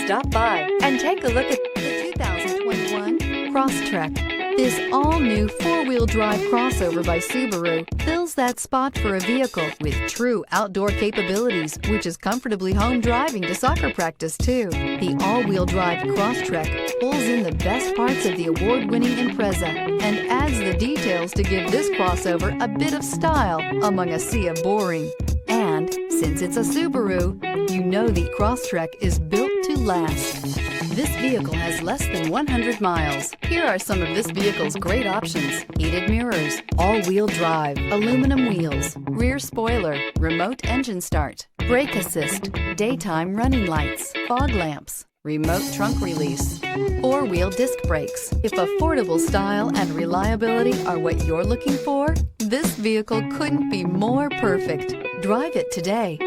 Stop by and take a look at the 2021 Crosstrek. This all-new four-wheel drive crossover by Subaru fills that spot for a vehicle with true outdoor capabilities, which is comfortably home driving to soccer practice too. The all-wheel drive Crosstrek pulls in the best parts of the award-winning Impreza and adds the details to give this crossover a bit of style among a sea of boring. And since it's a Subaru, you know the Crosstrek is built to last. This vehicle has less than 100 miles. Here are some of this vehicle's great options: heated mirrors, all-wheel drive, aluminum wheels, rear spoiler, remote engine start, brake assist, daytime running lights, fog lamps, remote trunk release, four-wheel disc brakes. If affordable style and reliability are what you're looking for, this vehicle couldn't be more perfect. Drive it today.